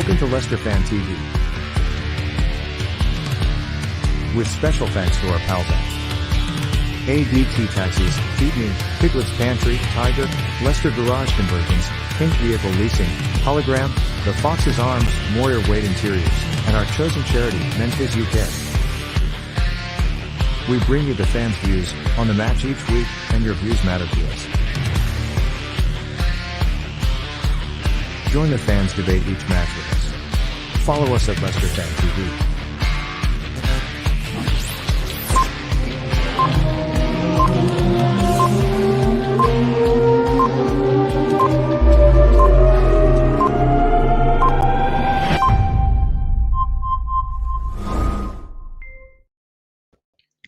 Welcome to Leicester Fan TV. With special thanks to our pals at ADT Taxis, Feed Me, Piglet's Pantry, Tiger, Leicester Garage Conversions, Pink Vehicle Leasing, Hologram, The Fox's Arms, Moyer Wade Interiors, and our chosen charity, Men's UK. We bring you the fans' views on the match each week, and your views matter to us. Join the fans' debate each match with us. Follow us at Leicester Fan TV.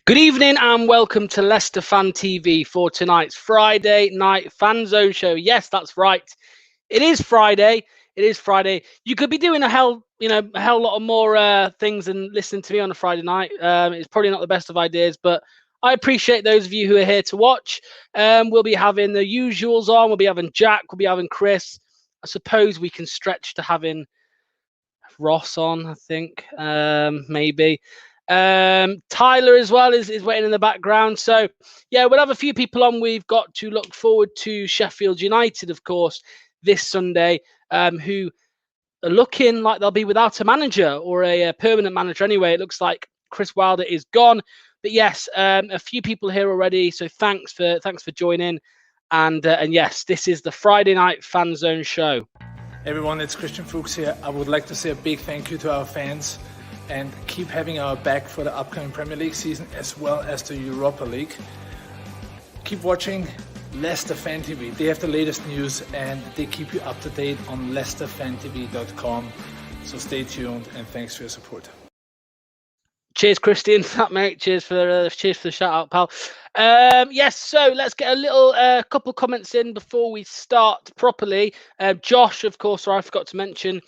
Good evening and welcome to Leicester Fan TV for tonight's Friday night Fanzone show. Yes, that's right. It is Friday. It is Friday. You could be doing a hell lot of more things than listening to me on a Friday night. It's probably not the best of ideas, but I appreciate those of you who are here to watch. We'll be having the usuals on. We'll be having Jack. We'll be having Chris. I suppose we can stretch to having Ross on, I think, maybe. Tyler as well is waiting in the background. So yeah, we'll have a few people on. We've got to look forward to Sheffield United, of course, this Sunday, who are looking like they'll be without a manager or a permanent manager anyway. It looks like Chris Wilder is gone. But yes, a few people here already. So thanks for joining. And yes, this is the Friday night Fanzone show. Everyone, it's Christian Fuchs here. I would like to say a big thank you to our fans and keep having our back for the upcoming Premier League season as well as the Europa League. Keep watching Leicester Fan TV. They have the latest news and they keep you up to date on leicesterfantv.com. So stay tuned and thanks for your support. Cheers, Christian, for that, mate. Cheers for the shout out, pal. Yes, so let's get a little couple comments in before we start properly. Josh, of course, I forgot to mention,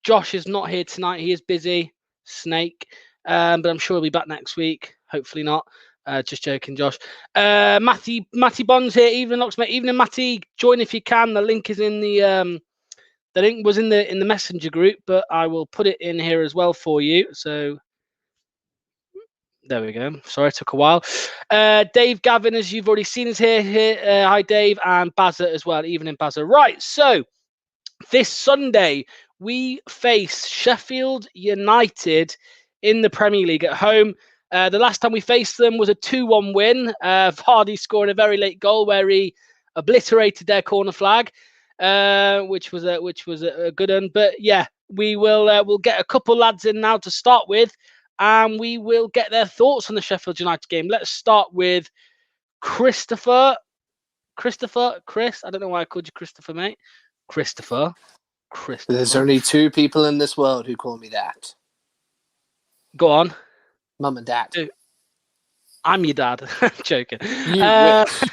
Josh is not here tonight. He is busy. Snake, but I'm sure he'll be back next week. Hopefully not. Just joking, Josh. Matty Bond's here. Evening, Locksmith. Evening, Matty. Join if you can. The link is in the link was in the messenger group, but I will put it in here as well for you. So there we go. Sorry, it took a while. Dave Gavin, as you've already seen, is here. Hi, Dave, and Bazza as well. Evening, Bazza. Right. So this Sunday, we face Sheffield United in the Premier League at home. The last time we faced them was a 2-1 win. Vardy scoring a very late goal where he obliterated their corner flag, which was a good one. But yeah, we'll get a couple lads in now to start with, and we will get their thoughts on the Sheffield United game. Let's start with Chris. I don't know why I called you Christopher, mate. Christopher. There's only two people in this world who call me that. Go on. Mum and Dad. I'm your dad. I'm joking. You wish.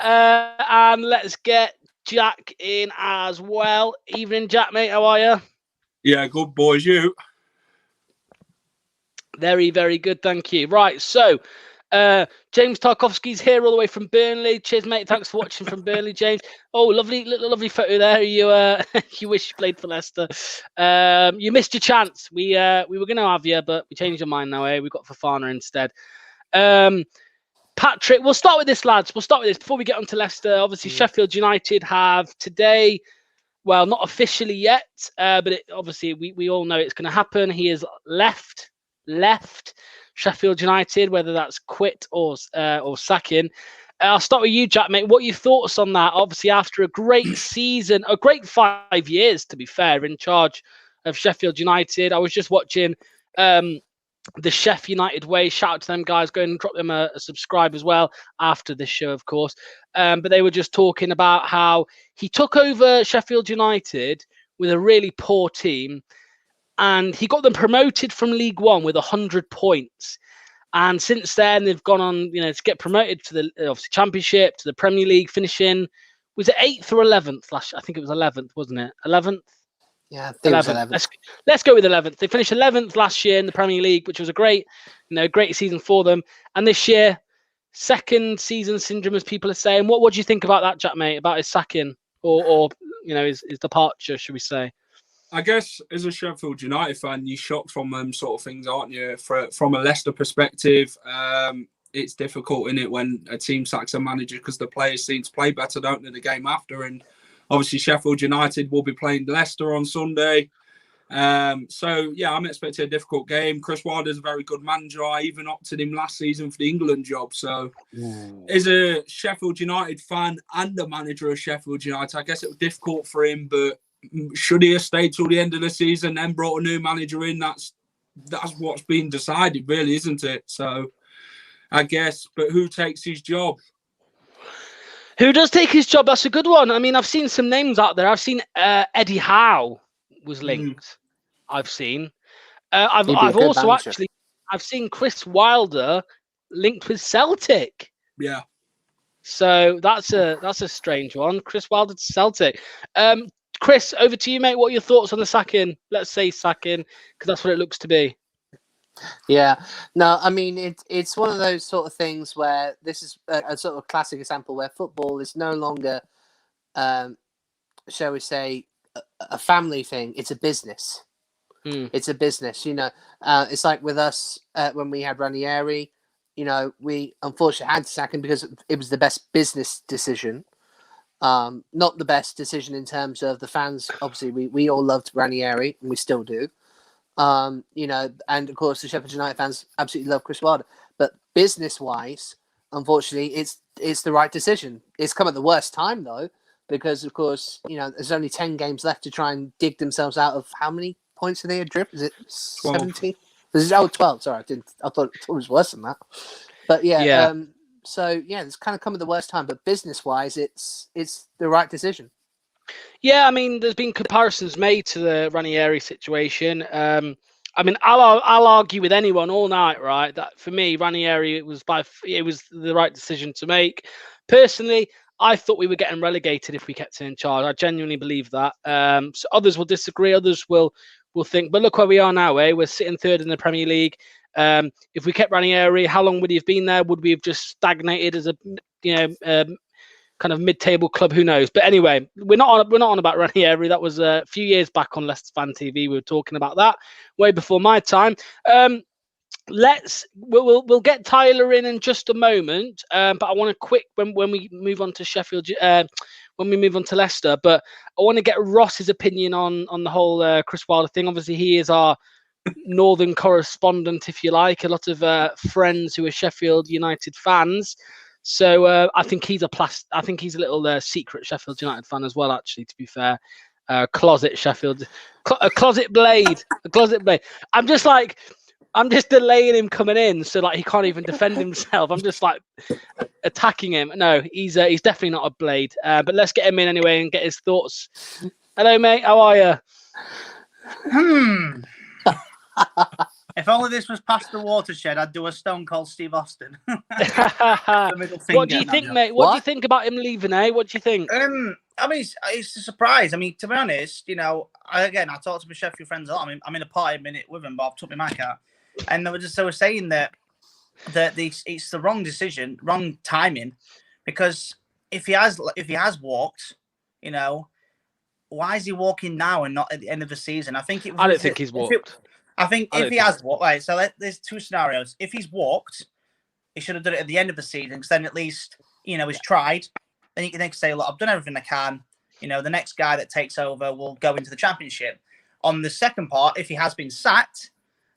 And let's get Jack in as well. Evening, Jack, mate. How are you? Yeah, good boys. You? Very, very good. Thank you. Right. So, James Tarkovsky's here all the way from Burnley. Cheers, mate. Thanks for watching from Burnley, James. Oh, lovely photo there. You you wish you played for Leicester. You missed your chance. We were going to have you, but we changed our mind now. We got Fofana instead. Patrick, we'll start with this, lads. We'll start with this before we get on to Leicester. Obviously, Sheffield United have today, well, not officially yet, but obviously we all know it's going to happen. He is left Sheffield United, whether that's quit or sacking. I'll start with you, Jack, mate. What are your thoughts on that? Obviously, after a great season, a great 5 years, to be fair, in charge of Sheffield United. I was just watching the Sheff United Way. Shout out to them guys. Go and drop them a subscribe as well after this show, of course. But they were just talking about how he took over Sheffield United with a really poor team, and he got them promoted from League One with 100 points. And since then, they've gone on, to get promoted to the obviously Championship, to the Premier League, finishing, was it 8th or 11th? I think it was 11th, wasn't it? 11th? Yeah, I think 11th. It was 11th. Let's go with 11th. They finished 11th last year in the Premier League, which was a great season for them. And this year, second season syndrome, as people are saying. What do you think about that, Jack, mate? About his sacking or his departure, should we say? I guess as a Sheffield United fan, you're shocked from them sort of things, aren't you? From a Leicester perspective, it's difficult, isn't it, when a team sacks a manager because the players seem to play better, don't they, the game after? And obviously Sheffield United will be playing Leicester on Sunday. So, yeah, I'm expecting a difficult game. Chris Wilder's a very good manager. I even opted him last season for the England job. So, as a Sheffield United fan and the manager of Sheffield United, I guess it was difficult for him, but should he have stayed till the end of the season, then brought a new manager in? That's what's been decided, really, isn't it? So, I guess, but who takes his job? Who does take his job? That's a good one. I mean, I've seen some names out there. I've seen Eddie Howe was linked. I've seen. I've also manager. Actually, I've seen Chris Wilder linked with Celtic. Yeah. So that's a strange one. Chris Wilder to Celtic. Chris, over to you, mate. What are your thoughts on the sacking? Let's say sacking, because that's what it looks to be. Yeah, no, I mean, it's one of those sort of things where this is a sort of classic example where football is no longer, shall we say, a family thing. It's a business. It's a business, you know. It's like with us when we had Ranieri, you know, we unfortunately had to sack him because it was the best business decision. Not the best decision in terms of the fans. Obviously, we all loved Ranieri, and we still do. You know, and of course the Sheffield United fans absolutely love Chris Wilder. But business-wise, unfortunately, it's the right decision. It's come at the worst time though, because of course, you know, there's only 10 games left to try and dig themselves out of how many points are they adrift? Is it 17? 12. Sorry, I thought it was worse than that. But yeah. So yeah, it's kind of come at the worst time. But business-wise, it's the right decision. Yeah, I mean, there's been comparisons made to the Ranieri situation. I mean, I'll argue with anyone all night, right? That for me, Ranieri it was the right decision to make. Personally, I thought we were getting relegated if we kept him in charge. I genuinely believe that. So others will disagree. Others will think. But look where we are now. We're sitting third in the Premier League. If we kept Ranieri, how long would he have been there? Would we have just stagnated as a kind of mid-table club? Who knows? But anyway, we're not on about Ranieri. That was a few years back on Leicester Fan TV. We were talking about that way before my time. We'll get Tyler in just a moment. But I want to quick when we move on to Sheffield, when we move on to Leicester. But I want to get Ross's opinion on the whole Chris Wilder thing. Obviously, he is our northern correspondent, if you like. A lot of friends who are Sheffield United fans. So I think he's a little secret Sheffield United fan as well. Actually, to be fair, closet Sheffield, a closet blade. I'm just delaying him coming in, so like he can't even defend himself. I'm just like attacking him. No, he's definitely not a blade. But let's get him in anyway and get his thoughts. Hello, mate. How are you? If only this was past the watershed, I'd do a Stone Cold Steve Austin. What do you think, mate? What do you think about him leaving, eh? What do you think? I mean, it's a surprise. I mean, to be honest, you know, I talk to my Sheffield friends a lot. I mean, I'm in a party minute with them, but I've took my mic out. And they were saying that it's the wrong decision, wrong timing, because if he has walked, you know, why is he walking now and not at the end of the season? I don't think he's walked. I think if he has walked, right, so there's two scenarios. If he's walked, he should have done it at the end of the season, because then at least, you know, he's tried. Then you can say, look, I've done everything I can. You know, the next guy that takes over will go into the Championship. On the second part, if he has been sacked,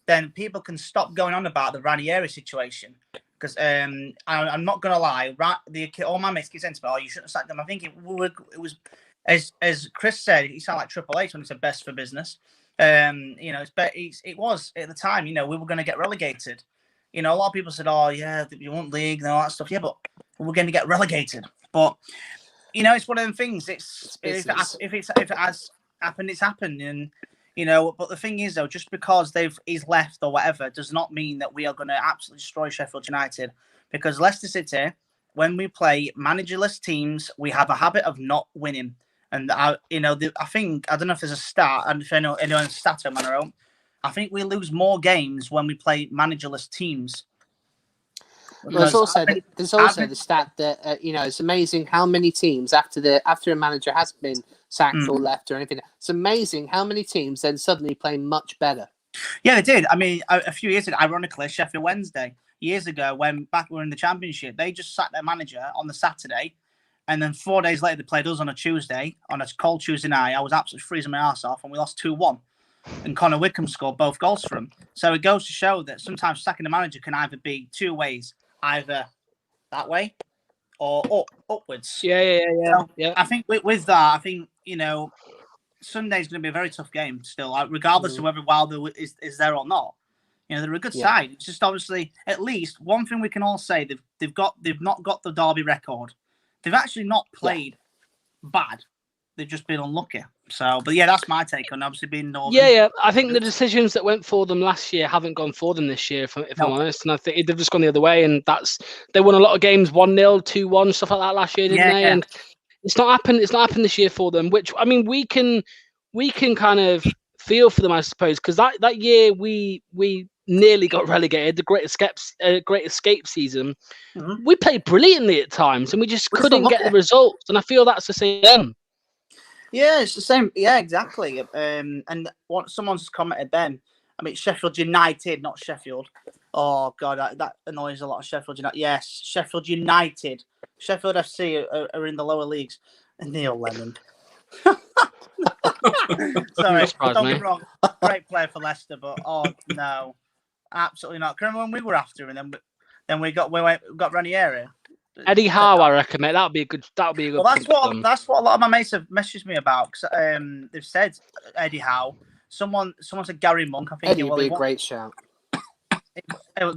then people can stop going on about the Ranieri situation. Because I'm not going to lie, all my mates keep saying to me, oh, you shouldn't have sacked them. I think it was, as Chris said, he sounded like Triple H when he said best for business. You know, it was at the time, you know, we were going to get relegated. You know, a lot of people said, oh, yeah, you want league and all that stuff. Yeah, but we're going to get relegated. But, you know, it's one of them things. If it has happened, it's happened. And, you know, but the thing is, though, just because he's left or whatever does not mean that we are going to absolutely destroy Sheffield United. Because Leicester City, when we play managerless teams, we have a habit of not winning. And you know, I think, I don't know if there's a stat, and if anyone's stat on our own, I think we lose more games when we play managerless teams. Well, there's also the stat that you know, it's amazing how many teams after a manager has been sacked or left or anything. It's amazing how many teams then suddenly play much better. Yeah, they did. I mean, a few years ago, ironically, Sheffield Wednesday, years ago, when back when we were in the Championship, they just sacked their manager on the Saturday, and then 4 days later, they played us on a Tuesday, on a cold Tuesday night. I was absolutely freezing my ass off, and we lost 2-1. And Connor Wickham scored both goals for him. So it goes to show that sometimes sacking the manager can either be two ways, either that way or upwards. Yeah. So I think with that, I think, Sunday's going to be a very tough game still, regardless of whether Wilder is there or not. They're a good side. It's just obviously, at least one thing we can all say, they've not got the Derby record. They've actually not played bad. They've just been unlucky. So, but yeah, that's my take on obviously being Northern. Yeah. I think the decisions that went for them last year haven't gone for them this year, if I'm honest. And I think they've just gone the other way. And they won a lot of games 1-0, 2-1, stuff like that last year, didn't they? Yeah. And it's not happened. It's not happened this year for them. Which, I mean, we can kind of feel for them, I suppose, because that year we nearly got relegated. The Great Escape season, we played brilliantly at times, and we just couldn't get the results. And I feel that's the same. Yeah, it's the same. Yeah, exactly. And what someone's commented then. I mean, Sheffield United, not Sheffield. Oh God, that annoys a lot of Sheffield United. Yes, Sheffield United. Sheffield FC are in the lower leagues. Neil Lennon. Sorry, don't get me wrong. Great player for Leicester, but no, absolutely not. Remember when we were after him, and then we got Ranieri. Eddie Howe, I reckon, mate. That would be a good. Well, that's what a lot of my mates have messaged me about. Cause, they've said Eddie Howe. Someone said Gary Monk. I think Eddie would be a great shout.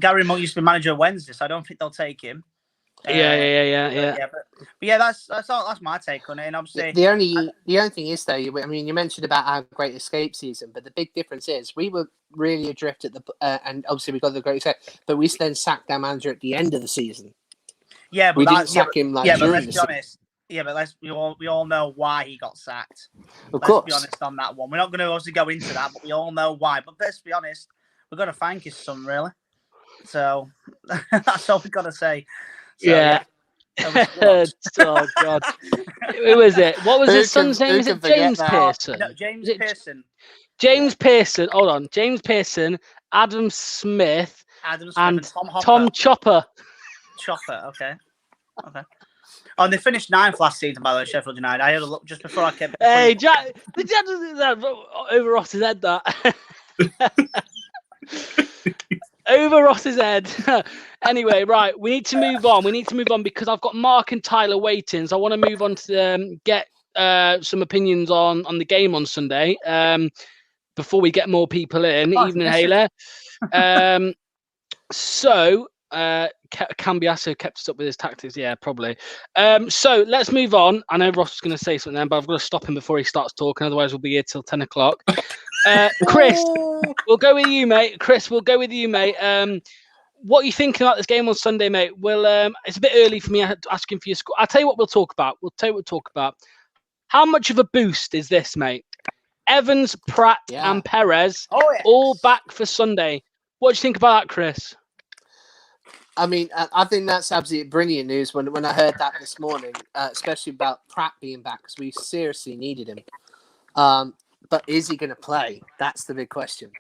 Gary Monk used to be manager of Wednesday, so I don't think they'll take him. Yeah. But yeah, that's my take on it. And obviously, the only thing is though, I mean, you mentioned about our Great Escape season, but the big difference is we were really adrift at the and obviously we got the Great Escape, but we then sacked our manager at the end of the season. Yeah, but we didn't sack him during but let's the be honest. Yeah, but we all know why he got sacked. Of course. Let's be honest on that one. We're not going to obviously go into that, but we all know why. But let's be honest, we've got to thank his son, really. So that's all we've got to say. So, yeah. Oh God. Who was it? What was his son's name? Is it James Pearson? No, James Pearson. James Pearson. Hold on. James Pearson, Adam Smith, and Tom Chopper. Okay. Oh, and they finished 9th last season, by the way, Sheffield United. I had a look just before I came. Hey, Jack, did Jack do that over Ross's head? That over Ross's head. Anyway, right, we need to move on. Because I've got Mark and Tyler waiting. So I want to move on to get some opinions on the game on Sunday. Before we get more people in, Evening Hailer. So. Cambiasso kept us up with his tactics. Yeah, probably. So let's move on. I know Ross is going to say something, but I've got to stop him before he starts talking. Otherwise, we'll be here till 10 o'clock. Chris, we'll go with you, mate. What are you thinking about this game on Sunday, mate? Well, it's a bit early for me asking for your score. I'll tell you what we'll talk about. How much of a boost is this, mate? Evans, Pratt, and Perez all back for Sunday. What do you think about that, Chris? I mean, I think that's absolutely brilliant news when I heard that this morning, especially about Pratt being back, because we seriously needed him. But is he going to play? That's the big question.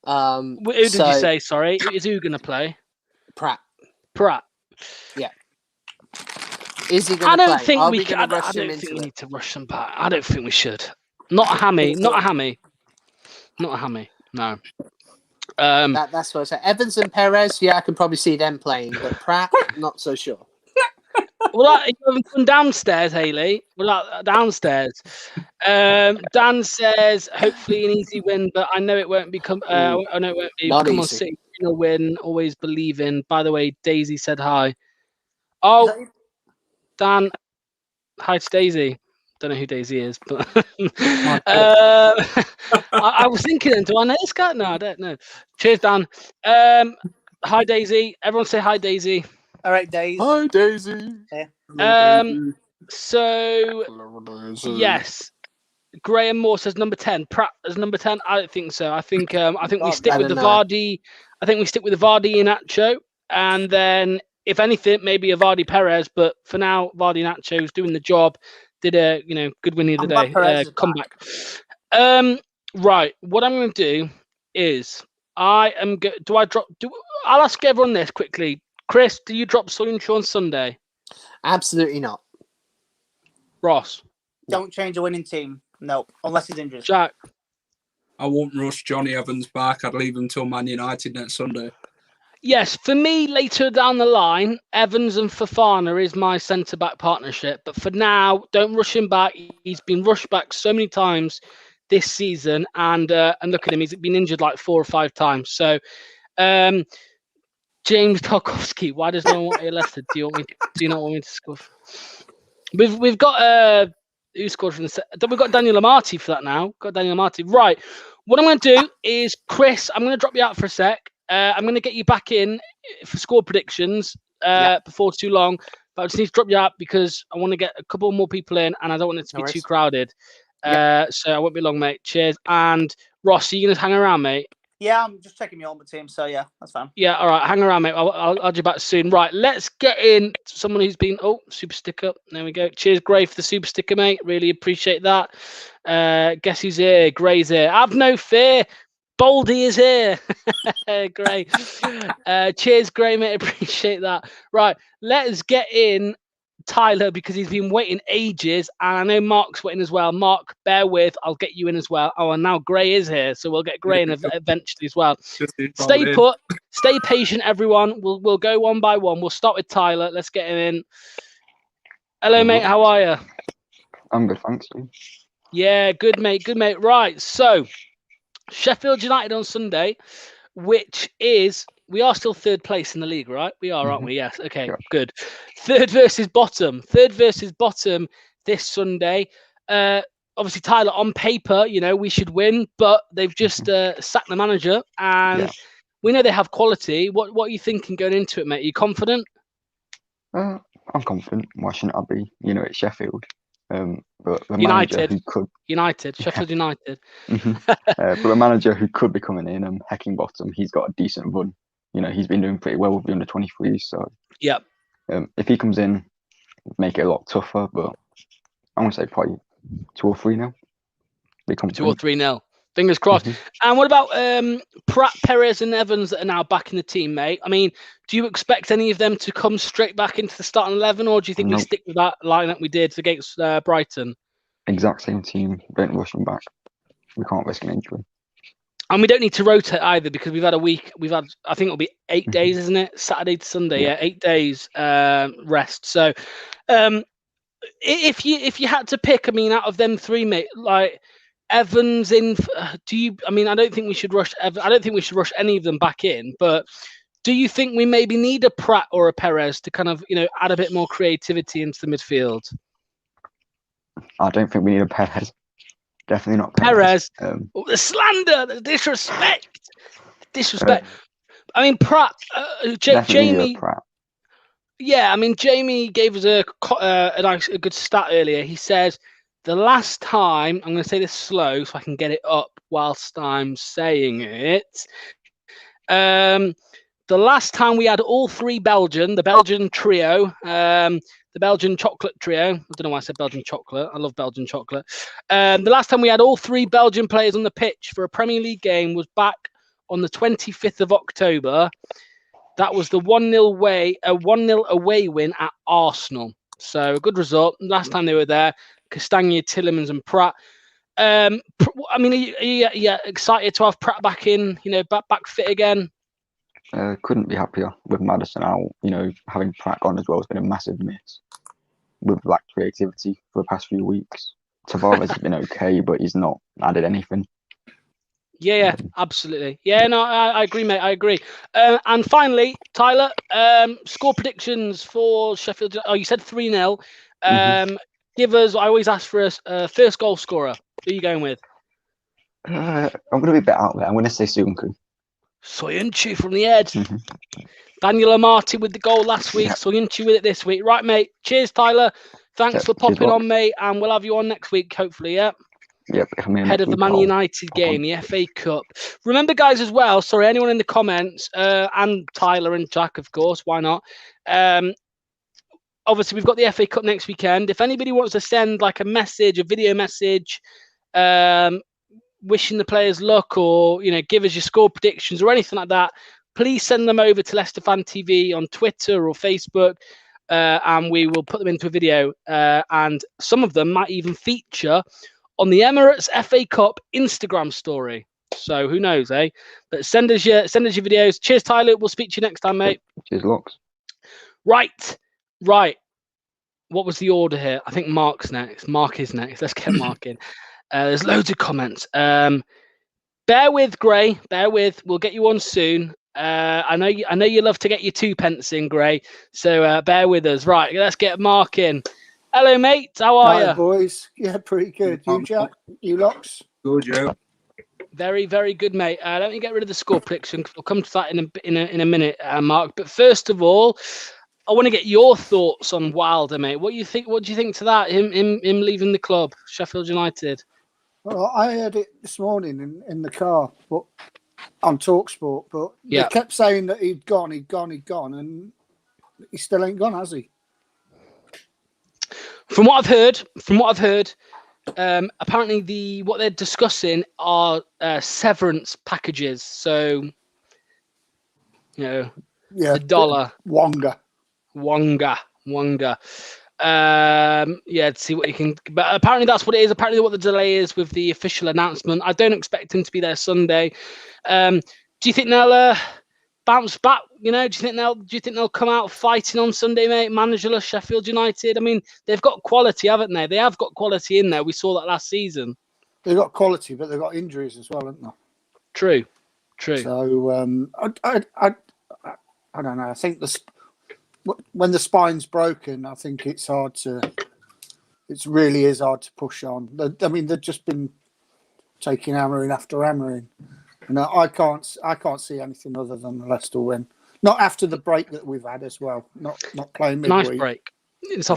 Who did you say? Sorry, is who going to play? Pratt. Yeah. Is he going to play? I don't think we need to rush him back. I don't think we should. Not a hammy. No. That's what I say. Evans and Perez, I can probably see them playing, but Pratt, not so sure. Well, you haven't come downstairs, Hayley. Downstairs. Dan says hopefully an easy win, but I know it won't become. I know it won't be. Come on, City win. Always believe in. By the way, Daisy said hi. Oh, Dan, hi to Daisy. Don't know who Daisy is, but I was thinking, do I know this guy? No, I don't know. Cheers, Dan. Hi, Daisy. Everyone say hi, Daisy. All right, Daisy. Hi, Daisy. So, yes. Graham Moore says number 10. Pratt as number 10. I don't think so. I think we stick with the Vardy. I think we stick with the Vardy and Nacho, and then if anything, maybe a Vardy Perez. But for now, Vardy Nacho's doing the job. did a good win the other I'm glad Perez day. is Comeback. back. Right. What I'm going to do is I am I'll ask everyone this quickly. Chris, do you drop Soyuncu on Sunday? Absolutely not. Ross? Don't change a winning team. No, unless he's injured. Jack? I won't rush Johnny Evans back. I'd leave him till Man United next Sunday. Yes, for me, later down the line, Evans and Fofana is my centre-back partnership. But for now, don't rush him back. He's been rushed back so many times this season, and look at him. He's been injured like 4 or 5 times. So, James Tarkowski, why does no one want Leicester? Do you not want me to score? We've got who scored from the? We've got Daniel Amati for that now. Got Daniel Amati. Right. What I'm going to do is, Chris, I'm going to drop you out for a sec. I'm going to get you back in for score predictions before too long. But I just need to drop you out because I want to get a couple more people in and I don't want it to be too crowded. So I won't be long, mate. Cheers. And Ross, are you going to hang around, mate? Yeah, I'm just checking my Ultimate Team, so yeah, that's fine. Yeah, all right. Hang around, mate. I'll add you back soon. Right, let's get in someone who's been... Oh, super sticker. There we go. Cheers, Gray, for the super sticker, mate. Really appreciate that. Guess who's here? Gray's here. Have no fear. Baldy is here. Gray. Cheers, Gray, mate. Appreciate that. Right, let's get in Tyler because he's been waiting ages, and I know Mark's waiting as well. Mark, bear with, I'll get you in as well. Oh, and now Gray is here, so we'll get Gray in eventually as well. Stay put, stay patient, everyone. We'll go one by one. We'll start with Tyler. Let's get him in. Hello, mate. How are you? I'm good, thanks. Yeah, good, mate. Good, mate. Right, so Sheffield United on Sunday, which is... We are still 3rd place in the league, right? We are, aren't we? Yes. Okay, good. 3rd versus bottom. 3rd versus bottom this Sunday. Obviously, Tyler, on paper, we should win, but they've just sacked the manager, and we know they have quality. What are you thinking going into it, mate? Are you confident? I'm confident. Why shouldn't I be? It's Sheffield. But the United. Manager who could... Sheffield United. But the manager who could be coming in, Heckingbottom, he's got a decent run. He's been doing pretty well with the under-23s. So if he comes in, make it a lot tougher. But I'm going to say probably 2 or 3 now. 2 or 3-0. Fingers crossed. And what about Pratt, Perez and Evans that are now back in the team, mate? I mean, do you expect any of them to come straight back into the starting 11, or do you think we stick with that lineup we did against Brighton? Exact same team. Don't rush them back. We can't risk an injury. And we don't need to rotate either because we've had a week. I think it'll be 8 days, isn't it? Saturday to Sunday. Yeah, 8 days rest. So if you had to pick, out of them 3, mate, like Evans in, I don't think we should rush. I don't think we should rush any of them back in. But do you think we maybe need a Pratt or a Perez to kind of add a bit more creativity into the midfield? I don't think we need a Perez. Definitely not Perez. The slander, the disrespect. Pratt. Jamie. Pratt. Yeah, Jamie gave us a good stat earlier. He says the last time, I'm going to say this slow so I can get it up whilst I'm saying it. The last time we had all 3 the Belgian trio, the Belgian chocolate trio. I don't know why I said Belgian chocolate. I love Belgian chocolate. The last time we had all 3 Belgian players on the pitch for a Premier League game was back on the 25th of October. That was the 1-0 away win at Arsenal. So a good result. Last time they were there, Castagna, Tillemans and Pratt. Are you excited to have Pratt back in, back fit again? Couldn't be happier with Maddison out. Having Pratt on as well has been a massive miss. With creativity for the past few weeks. Tavares has been okay, but he's not added anything. Yeah, absolutely. Yeah, no, I agree, mate. I agree. And finally, Tyler, score predictions for Sheffield. Oh, you said 3-0. Give us. I always ask for a first goal scorer. Who are you going with? I'm going to be a bit out there. I'm going to say Soyuncu. Soyuncu from the edge. Daniel Amati with the goal last week. Soyuncu with it this week. Right, mate. Cheers, Tyler. Thanks for popping on, mate. And we'll have you on next week, hopefully, yeah? Yep. Ahead of the Man United game, the FA Cup. Remember, guys, as well, sorry, anyone in the comments, and Tyler and Jack, of course, why not? obviously we've got the FA Cup next weekend. If anybody wants to send like a message, a video message, wishing the players luck, or give us your score predictions or anything like that, please send them over to Leicester Fan TV on Twitter or Facebook, and we will put them into a video. And some of them might even feature on the Emirates FA Cup Instagram story. So who knows, eh? But send us your videos. Cheers, Tyler. We'll speak to you next time, mate. Cheers, Locks. Right. What was the order here? I think Mark's next. Mark is next. Let's get Mark in. There's loads of comments. Bear with, Gray. Bear with. We'll get you on soon. I know you love to get your 2 pence in, Gray. So bear with us. Right. Let's get Mark in. Hello, mate. How are you, boys? Yeah, pretty good. You, Jack? You, Locks? Good, yeah. Very, very good, mate. Let me get rid of the score prediction. We'll come to that in a minute, Mark. But first of all, I want to get your thoughts on Wilder, mate. What do you think to that? Him leaving the club, Sheffield United. Well, I heard it this morning in the car, but on TalkSport. But they kept saying that he'd gone, and he still ain't gone, has he? From what I've heard, apparently what they're discussing are severance packages. So, the dollar. Wonga. To see what he can. But apparently that's what it is. Apparently what the delay is with the official announcement. I don't expect him to be there Sunday. Do you think they'll bounce back? Do you think they'll come out fighting on Sunday, mate? Managerless Sheffield United. I mean, they've got quality, haven't they? They have got quality in there. We saw that last season. They've got quality, but they've got injuries as well, haven't they? True. So I don't know. I think when the spine's broken, I think it really is hard to push on. I mean, they've just been taking hammering after hammering, and I can't see anything other than the Leicester win. Not after the break that we've had as well. Not playing midweek. Nice break. It's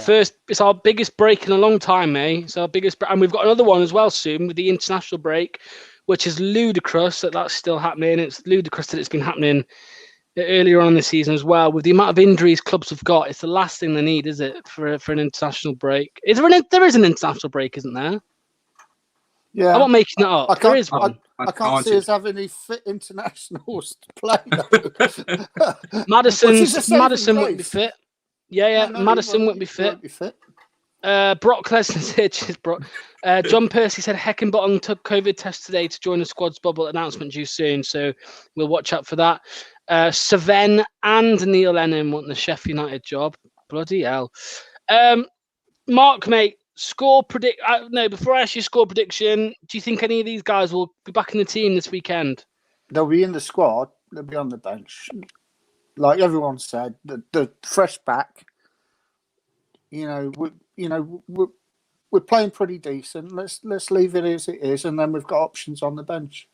our biggest break in a long time, mate. It's our biggest, and we've got another one as well soon with the international break, which is ludicrous that that's still happening. It's ludicrous that it's been happening earlier on in the season as well. With the amount of injuries clubs have got, it's the last thing they need, is it, for an international break? There is an international break, isn't there? Yeah, I'm not making that up. There is one. I can't see us having any fit internationals to play. Madison wouldn't be fit. Yeah. No, Madison wouldn't be fit. Brock Lesnar said, cheers, Brock. John Percy said Heckenbottom took COVID test today to join the squad's bubble. Announcement due soon, so we'll watch out for that. Saven and Neil Lennon want the Sheff United job. Bloody hell. Mark, mate, score predict. No, before I ask you score prediction, do you think any of these guys will be back in the team this weekend? They'll be in the squad. They'll be on the bench. Like everyone said, the fresh back. We're playing pretty decent. Let's leave it as it is, and then we've got options on the bench.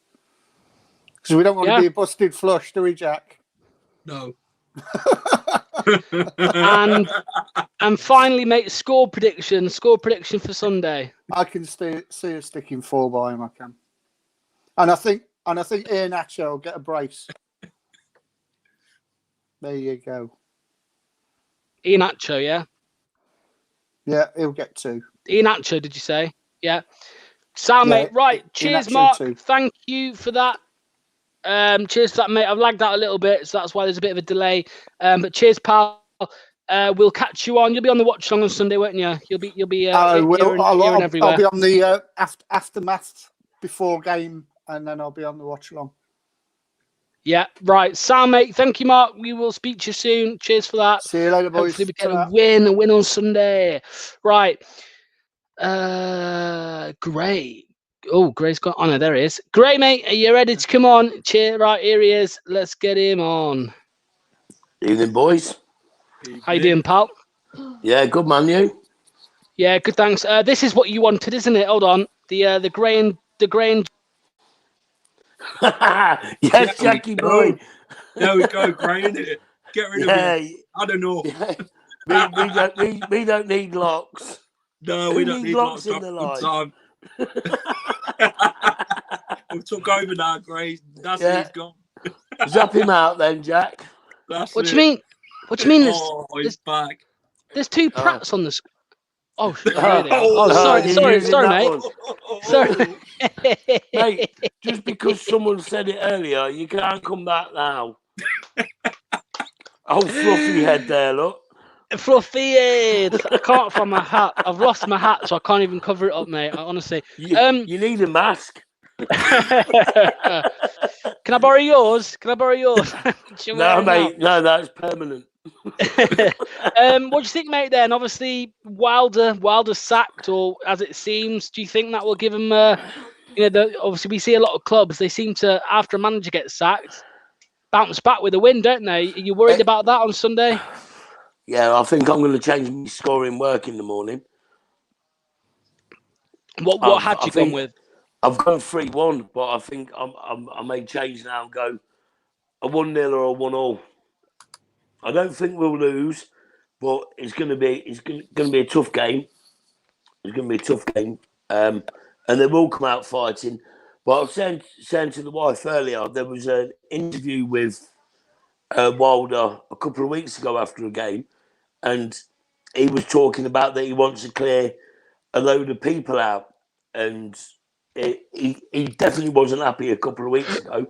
Because we don't want to be a busted flush, do we, Jack? No. and finally, mate, score prediction for Sunday. I can see us sticking 4 by him. I can, and I think Iheanacho will get a brace. There you go. Iheanacho, yeah. Yeah, he'll get 2. Iheanacho, did you say? Yeah. Sam, mate. Right. Cheers, Mark. Too. Thank you for that. Cheers for that, mate. I've lagged out a little bit, so that's why there's a bit of a delay. But cheers, pal. We'll catch you on. You'll be on the watch along on Sunday, won't you? You'll be. I'll be on the aftermath before game, and then I'll be on the watch along. Yeah, right. Sam, mate, thank you, Mark. We will speak to you soon. Cheers for that. See you later, boys. Hopefully we get a win on Sunday. Right. Gray. Oh, Gray's got on. Oh, no, there he is. Gray, mate, are you ready to come on? Cheer, right, here he is. Let's get him on. Evening, boys. How you doing, pal? Yeah, good, man, you? Yeah, good, thanks. This is what you wanted, isn't it? Hold on. The Gray and yes, Jackie boy. There we go, Gray, innit? Get rid of it. I don't know. Yeah. We don't need locks. No, we don't need locks in the line. We took over now, Gray. That's it, he's gone. Zap him out then, Jack. What do you mean? What do you mean? He's back. There's two Pratts on the screen. Oh, sorry, mate. Sorry. Mate, just because someone said it earlier, you can't come back now. Oh, fluffy head there, look. Fluffy head. I can't find my hat. I've lost my hat, so I can't even cover it up, mate. Honestly. You need a mask. Can I borrow yours? No, mate. No, that's permanent. What do you think, mate? Then, obviously, Wilder sacked, or as it seems, do you think that will give him? Obviously, we see a lot of clubs. They seem to, after a manager gets sacked, bounce back with a win, don't they? Are you worried about that on Sunday? Yeah, I think I'm going to change my scoring work in the morning. What had you gone with? I've gone 3-1, but I think I may change now and go a 1-0 or a 1-1. I don't think we'll lose, but it's going to be a tough game. It's going to be a tough game, and they will come out fighting. But I was saying to the wife earlier, there was an interview with Wilder a couple of weeks ago after a game, and he was talking about that he wants to clear a load of people out, and he definitely wasn't happy a couple of weeks ago.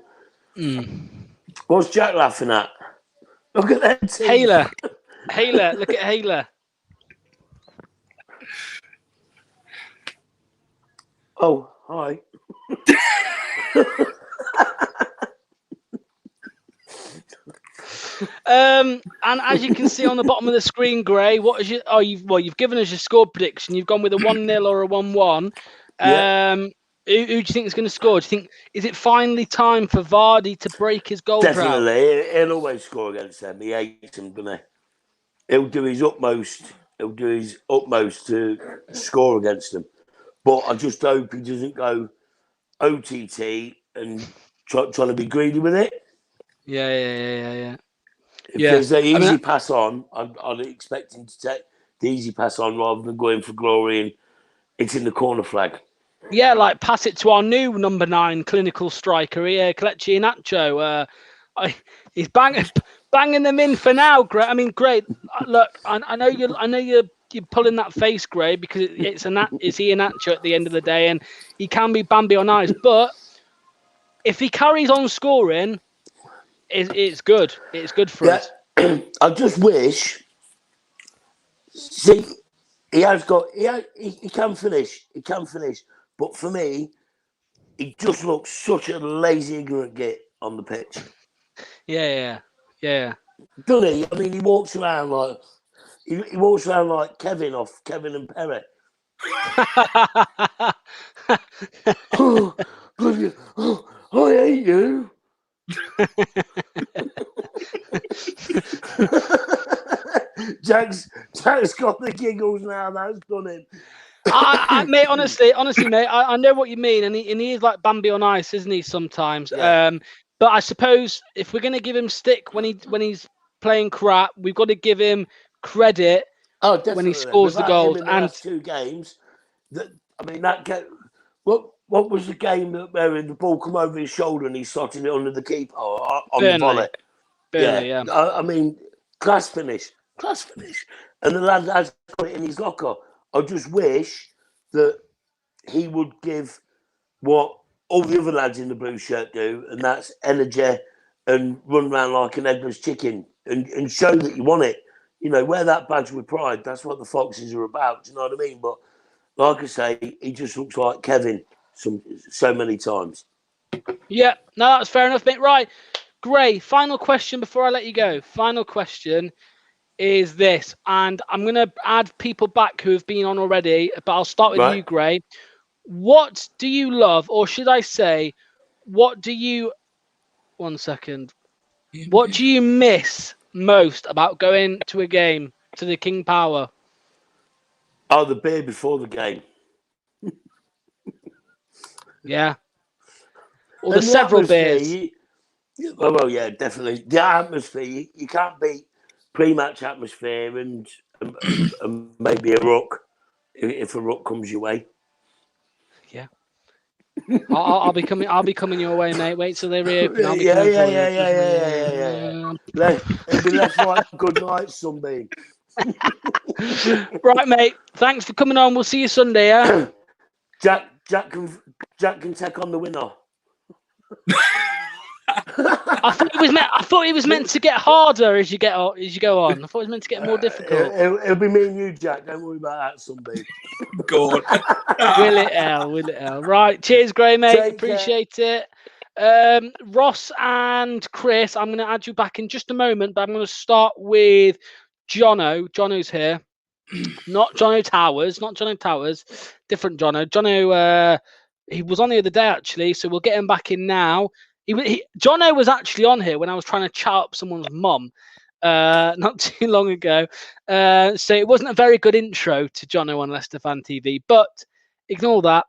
What's Jack laughing at? Look at that team. Hayler, look at Hayler. Oh, hi. And as you can see on the bottom of the screen, Gray, what is your? You've given us your score prediction. You've gone with a 1-0 or a 1-1. Yeah. Who do you think is going to score? Do you think is it finally time for Vardy to break his goal drought? Definitely, he'll always score against them. He hates them, doesn't he? He'll do his utmost. To score against them. But I just hope he doesn't go OTT and trying to be greedy with it. Yeah. If there's an easy pass on, I'd expect him to take the easy pass on rather than going for glory and hitting the corner flag. Yeah, like pass it to our new number 9 clinical striker here, Kelechi Iheanacho. He's banging them in for now. Great. I mean, great. Look, I know you're pulling that face, Gray, because it's Iheanacho at the end of the day, and he can be Bambi on ice. But if he carries on scoring, it's good. It's good for us. I just wish. See, he can finish. He can finish. But for me, he just looks such a lazy, ignorant git on the pitch. Yeah. Doesn't he? I mean, he walks around like Kevin off Kevin and Perry. I hate you. Jack's got the giggles now. That's done him. Mate, honestly, mate, I know what you mean, and he is like Bambi on ice, isn't he? Sometimes. Yeah. But I suppose if we're going to give him stick when he's playing crap, we've got to give him credit when he scores the goals. And last 2 games, what was the game where the ball come over his shoulder and he's slotting it under the keeper on the volley? Burnley, yeah. I mean, class finish, and the lad has got it in his locker. I just wish that he would give what all the other lads in the blue shirt do, and that's energy and run around like an headless chicken and show that you want it. You know, wear that badge with pride. That's what the Foxes are about. Do you know what I mean? But like I say, he just looks like Kevin so many times. Yeah, no, that's fair enough, mate. Right, Gray, final question before I let you go. Final question is this, and I'm going to add people back who have been on already, but I'll start with you, Gray. What do you love, or should I say, what do you... One second. What do you miss most about going to a game, to the King Power? Oh, the beer before the game. Yeah. Or the several beers. Well, yeah, definitely. The atmosphere, you can't beat pre-match atmosphere and maybe a ruck, if a ruck comes your way. Yeah. I'll be coming your way, mate. Wait till they reopen. I'll be yeah. It'll be left like good night, Sunbeam. Right, mate. Thanks for coming on. We'll see you Sunday, yeah? Jack can take on the winner. I thought it was meant to get harder as you go on. I thought it was meant to get more difficult. It'll be me and you, Jack. Don't worry about that Sunday. Go on. Will it, L? Right. Cheers, Gray, mate. Appreciate it. Ross and Chris, I'm going to add you back in just a moment, but I'm going to start with Jono. Jono's here. Not Jono Towers. Different Jono. Jono, he was on the other day, actually, so we'll get him back in now. Jono was actually on here when I was trying to chat up someone's mum not too long ago. So it wasn't a very good intro to Jono on Leicester Fan TV, but ignore that.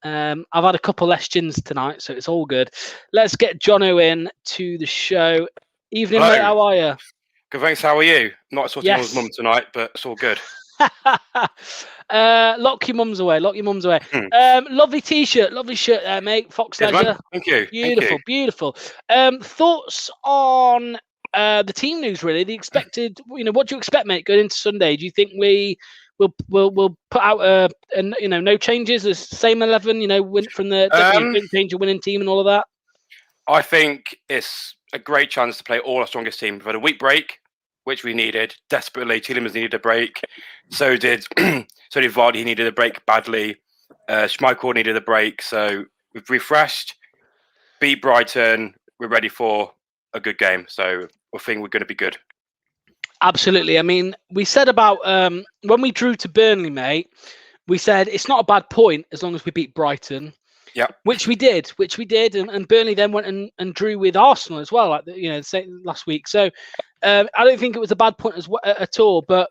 I've had a couple less gins tonight, so it's all good. Let's get Jono in to the show. Evening, Hello. mate. How are you? Good, thanks. How are you? Not sorting on his mum tonight, but it's all good. Lock your mums away. Lovely t-shirt, lovely shirt there, mate. Fox Yes, Leisure. man. Thank you. Beautiful. Thoughts on the team news? Really, the expected. What do you expect, mate, going into Sunday? Do you think we'll put out no changes, the same 11? Win from the don't change your winning team and all of that. I think it's a great chance to play all our strongest team. We've had a week break, which we needed desperately. Tielemans needed a break. So did Vardy. He needed a break badly. Schmeichel needed a break. So we've refreshed, beat Brighton. We're ready for a good game. So we think we're going to be good. Absolutely. I mean, we said about when we drew to Burnley, mate, we said it's not a bad point as long as we beat Brighton. Yeah, which we did, and Burnley then went and drew with Arsenal as well, last week. So I don't think it was a bad point at all. But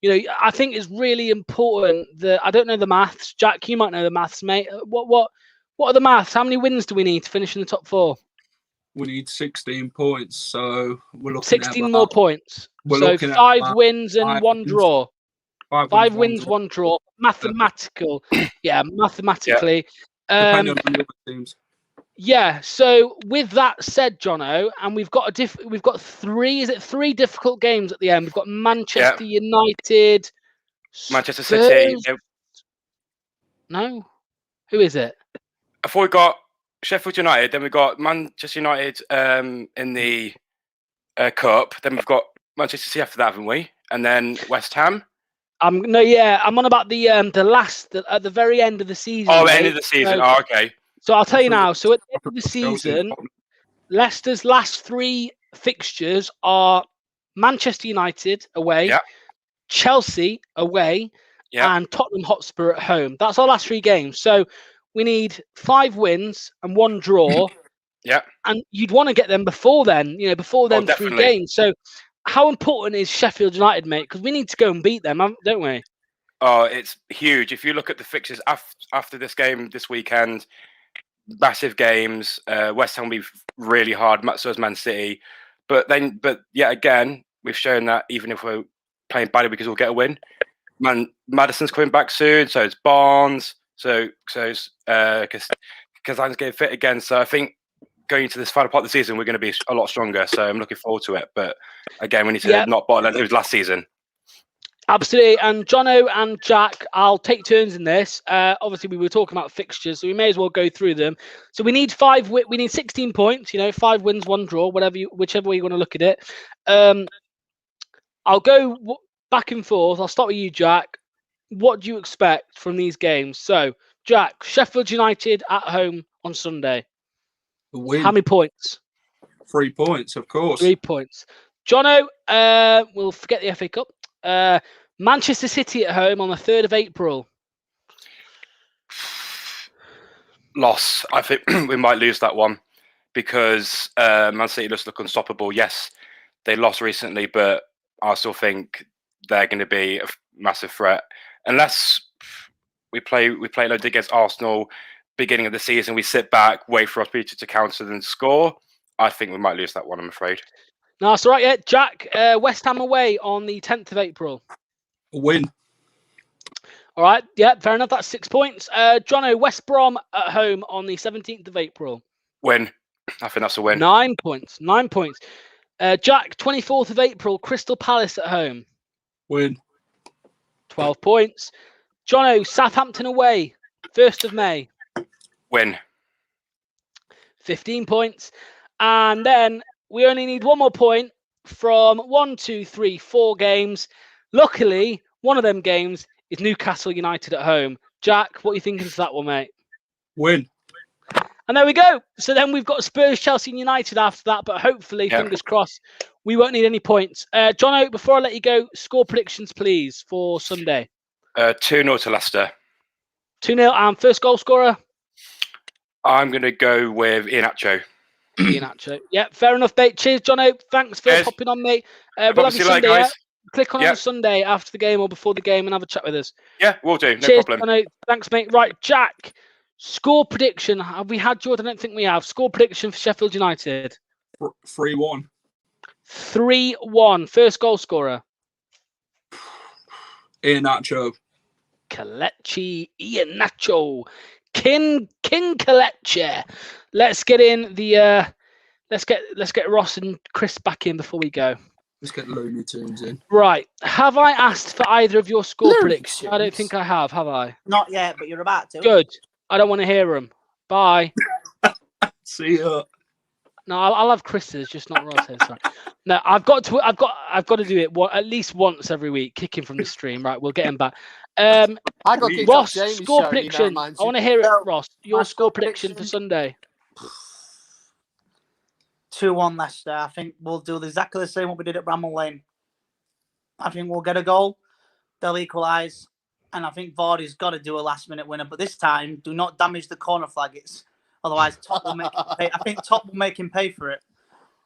I think it's really important that I don't know the maths. Jack, you might know the maths, mate. What are the maths? How many wins do we need to finish in the top 4? We need 16 points, so we're looking 16 at more points. So 5 wins and 1 draw. 5 wins, 1 draw. Mathematical, mathematically. Depending on the other teams. Yeah. So with that said, Jono, and we've got 3 difficult games at the end. We've got Manchester United, Manchester City. No, who is it? I thought we got Sheffield United, then we got Manchester United in the cup. Then we've got Manchester City after that, haven't we? And then West Ham. I'm on about the last at the very end of the season. Oh, end of the season. Okay. So I'll tell you now. So at the end of the season, Leicester's last 3 fixtures are Manchester United away, Chelsea away, and Tottenham Hotspur at home. That's our last 3 games. So we need 5 wins and 1 draw. And you'd want to get them before then. Before them 3 games. So. How important is Sheffield United, mate? Because we need to go and beat them, don't we? Oh, it's huge. If you look at the fixtures after this game this weekend, massive games. West Ham will be really hard. So is Man City. But again, we've shown that even if we're playing badly, we can still get a win. Maddison's coming back soon. So it's Barnes. So is Kazan's getting fit again. So I think going into this final part of the season, we're going to be a lot stronger. So I'm looking forward to it. But again, we need to not bottle it. It was last season. Absolutely. And Jono and Jack, I'll take turns in this. Obviously, we were talking about fixtures, so we may as well go through them. So we need 16 points. 5 wins, 1 draw, whichever way you want to look at it. I'll go back and forth. I'll start with you, Jack. What do you expect from these games? So, Jack, Sheffield United at home on Sunday. Win. How many points? 3 points, of course. 3 points. Jono, we'll forget the FA Cup. Manchester City at home on the 3rd of April. Loss. I think we might lose that one because Man City just look unstoppable. Yes, they lost recently, but I still think they're going to be a massive threat. Unless we play loads against Arsenal beginning of the season, we sit back, wait for us to counter and score. I think we might lose that one, I'm afraid. No, that's all right. Yeah, Jack, West Ham away on the 10th of April. A win. All right. Yeah, fair enough. That's 6 points. Jono, West Brom at home on the 17th of April. Win. I think that's a win. 9 points. 9 points. Jack, 24th of April, Crystal Palace at home. Win. 12 points. Jono, Southampton away, 1st of May. Win. 15 points. And then we only need one more point from 1, 2, 3, 4 games. Luckily, one of them games is Newcastle United at home. Jack, what are you thinking of that one, mate? Win. And there we go. So then we've got Spurs, Chelsea and United after that, but hopefully, fingers crossed, we won't need any points. Jono, before I let you go, score predictions, please, for Sunday. 2-0 to Leicester. 2-0, and first goal scorer? I'm going to go with Iheanacho. Iheanacho. Yeah, fair enough, mate. Cheers, Jono. Thanks for popping on, mate. We'll have you Sunday, guys. Click on Sunday after the game or before the game and have a chat with us. Yeah, we'll do. No Cheers, problem. Jono. Thanks, mate. Right, Jack, score prediction. Have we had Jordan? I don't think we have. Score prediction for Sheffield United. 3-1. 3-1. First goal scorer? Iheanacho. Kelechi Iheanacho. King Kelechi. Let's get in the let's get Ross and Chris back in before we go. Let's get Looney Tunes in. Right. Have I asked for either of your score predictions? I don't think I have I? Not yet, but you're about to. Good. I don't want to hear them. Bye. See ya. No, I'll have Chris's, just not Ross's. Sorry. No, I've got to do it at least once every week, kicking from the stream. Right, we'll get him back. I got Ross, score prediction. I want to hear it, Ross. Your score prediction for Sunday. 2-1 Leicester. I think we'll do exactly the same what we did at Bramall Lane. I think we'll get a goal. They'll equalise. And I think Vardy's got to do a last-minute winner. But this time, do not damage the corner flag. Otherwise, Top will make him pay. I think Top will make him pay for it.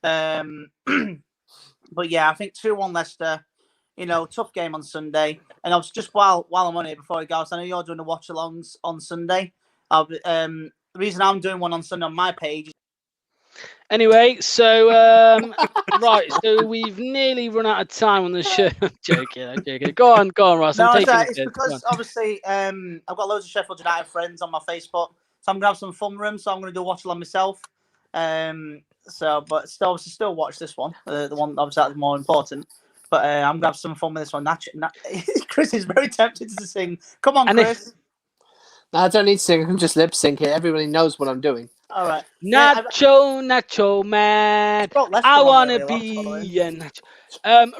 But yeah, I think 2-1 Leicester. You know, tough game on Sunday. And I was just while I'm on here before we go, I know you're doing the watch-alongs on Sunday. The reason I'm doing one on Sunday on my page. Anyway, so right, so we've nearly run out of time on the show. I'm joking. Go on, Ross. No, it's because obviously I've got loads of Sheffield United friends on my Facebook, so I'm gonna have some fun with them. So I'm gonna do a watch along myself. But still watch this one. The one obviously that's more important. But I'm gonna have some fun with this one. Chris is very tempted to sing. Come on, Chris. No, I don't need to sing. I can just lip sync it. Everybody knows what I'm doing. All right. Nacho man. I want to be a Nacho.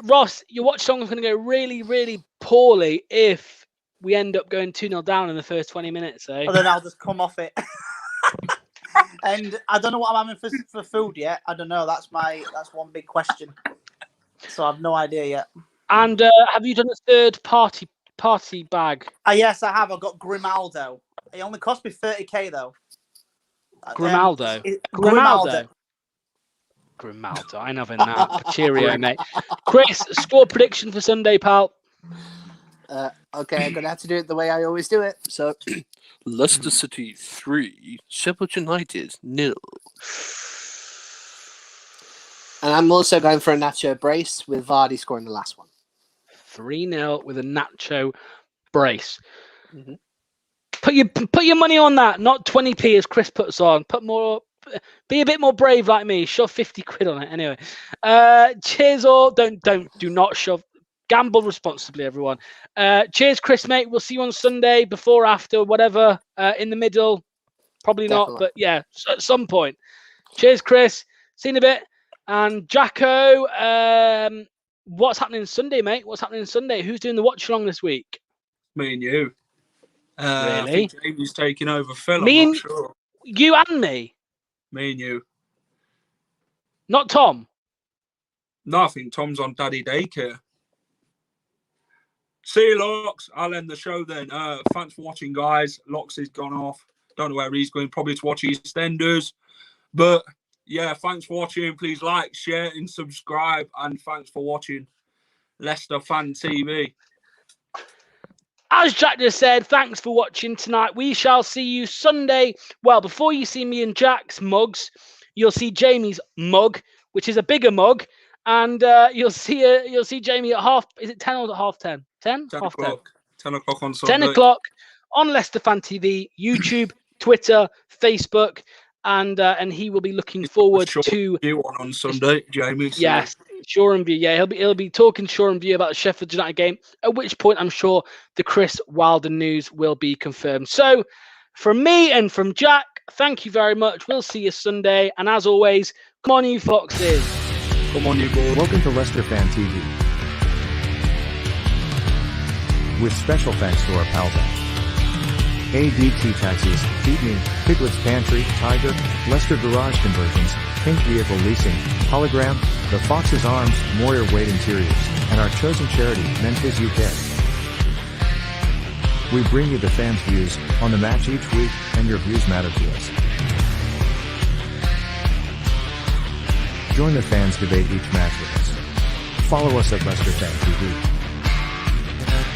Ross, your watch song is going to go really, really poorly if we end up going 2-0 down in the first 20 minutes. Eh? Well, then I'll just come off it. And I don't know what I'm having for food yet. I don't know. That's one big question. So I've no idea yet. And have you done a third party bag? Yes, I have. I've got Grimaldo. It only cost me 30k though. Grimaldo. I'm having that. Cheerio, mate. Chris, score prediction for Sunday, pal. Okay, I'm gonna have to do it the way I always do it. So, Leicester City 3, Sheffield United 0. And I'm also going for a Nacho brace with Vardy scoring the last one. 3-0 with a Nacho brace. Mm-hmm. Put your money on that, not 20p as Chris puts on. Be a bit more brave like me. Shove 50 quid on it anyway. Cheers all. Do not shove. Gamble responsibly, everyone. Cheers, Chris, mate. We'll see you on Sunday, before, after, whatever. In the middle, probably Definitely. not, but yeah, at some point. Cheers, Chris. See you in a bit. And Jacko, what's happening Sunday, mate? What's happening Sunday? Who's doing the watch along this week? Me and you. Really? I think Jamie's taking over Phil. Me I'm and not sure. You and me? Me and you. Not Tom? No, I think Tom's on Daddy Daycare. See you, Locks. I'll end the show then. Thanks for watching, guys. Locks has gone off. Don't know where he's going. Probably to watch EastEnders. But, yeah, thanks for watching. Please like, share, and subscribe. And thanks for watching Leicester Fan TV. As Jack just said, thanks for watching tonight. We shall see you Sunday. Well, before you see me and Jack's mugs, you'll see Jamie's mug, which is a bigger mug, and you'll see Jamie at half. Is it 10 or at half 10? 10? 10 half o'clock. 10. 10 o'clock on Sunday. 10 o'clock on Leicester Fan TV, YouTube, Twitter, Facebook, and he will be looking forward to you on Sunday, Jamie. Yes, Shore and View, yeah, he'll be talking Shore and View about the Sheffield United game. At which point, I'm sure the Chris Wilder news will be confirmed. So, from me and from Jack, thank you very much. We'll see you Sunday, and as always, come on, you Foxes. Come on, you boys. Welcome to Leicester Fan TV. With special thanks to our pals at ADT Taxis, Feed Me, Piglet's Pantry, Tiger, Leicester Garage Conversions, Pink Vehicle Leasing, Hologram, The Fox's Arms, Moyer Wade Interiors, and our chosen charity, Memphis UK. We bring you the fans' views on the match each week, and your views matter to us. Join the fans' debate each match with us. Follow us at Leicester Fan TV.